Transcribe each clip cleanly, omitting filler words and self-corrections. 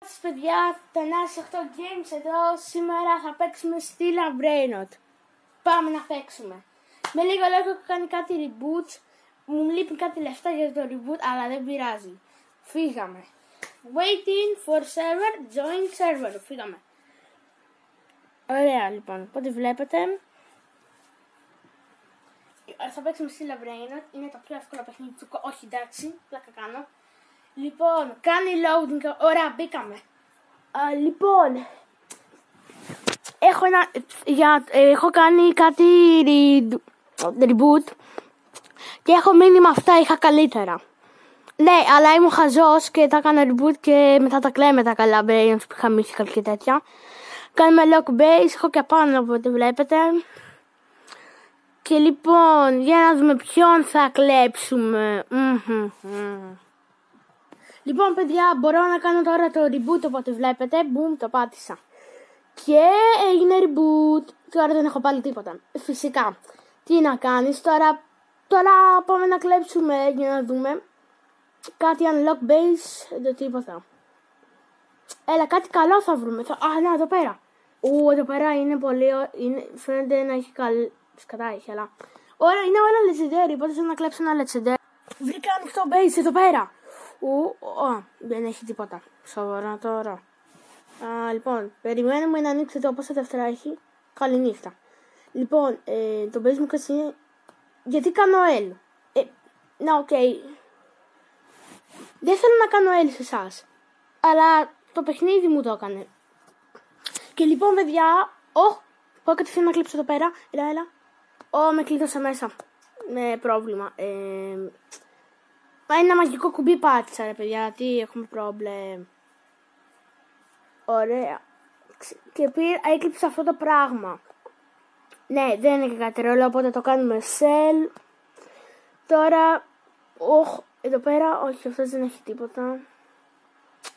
Σας παιδιά, το Nasa 8 Games εδώ. Σήμερα θα παίξουμε στη Brainrot. Πάμε να παίξουμε. Με λίγο λόγο έχω κάνει κάτι reboot. Μου λείπει κάτι λεφτά για το reboot, αλλά δεν πειράζει. Φύγαμε. Waiting for server, join server. Φύγαμε. Ωραία λοιπόν, οπότε βλέπετε. Θα παίξουμε στη Brainrot. Είναι το πιο εύκολο παιχνίδι του. Όχι εντάξει, πλάκα κάνω. Λοιπόν, κάνει loading. Ωραία, μπήκαμε. Λοιπόν, έχω κάνει κάτι reboot και έχω μείνει με αυτά, είχα καλύτερα. Ναι, αλλά ήμουν χαζός και τα έκανα reboot και μετά τα κλαίμε τα καλά brains που είχα μίσει και τέτοια. Κάνουμε lock base, έχω και πάνω από ό,τι βλέπετε. Και λοιπόν, για να δούμε ποιον θα κλέψουμε. Λοιπόν παιδιά, μπορώ να κάνω τώρα το reboot, οπότε βλέπετε, boom, το πάτησα. Και έγινε reboot, τώρα δεν έχω πάλι τίποτα. Φυσικά, τι να κάνεις τώρα πάμε να κλέψουμε για να δούμε. Κάτι unlock base, το τίποτα. Έλα, κάτι καλό θα βρούμε. Να, εδώ πέρα. Εδώ πέρα είναι πολύ, φαίνεται να έχει σκατά έχει, αλλά... Ωραία, είναι όλα legendary, οπότε θέλω να κλέψω ένα legendary. Βρήκα ανοιχτό base εδώ πέρα. Δεν έχει τίποτα. Σοβαρά τώρα. Λοιπόν, περιμένουμε να ανοίξει το πόσα δεύτερα έχει. Καληνύχτα. Λοιπόν, το base μου kasi είναι... Γιατί κάνω L. Οκ. Δεν θέλω να κάνω L σε εσάς. Αλλά το παιχνίδι μου το έκανε. Και λοιπόν, παιδιά... Πάω κατευθείαν να κλείψω εδώ πέρα. Έλα. Με κλείδωσα μέσα. Με πρόβλημα. Ένα μαγικό κουμπί πάτησα ρε παιδιά, γιατί έχουμε πρόβλημα. Ωραία. Και έκλειψα αυτό το πράγμα. Ναι, δεν είναι και κάτι ρόλο, οπότε το κάνουμε sell. Τώρα, εδώ πέρα, όχι, αυτός δεν έχει τίποτα.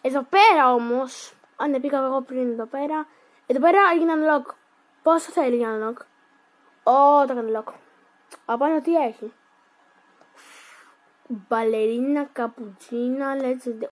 Εδώ πέρα όμως, αν πήγα εγώ πριν εδώ πέρα. Εδώ πέρα έγινε unlock. Πόσο θέλει για unlock? Το έκανε lock. Απάνω τι έχει? Μπαλερίνα, καπουτσίνα, legendary.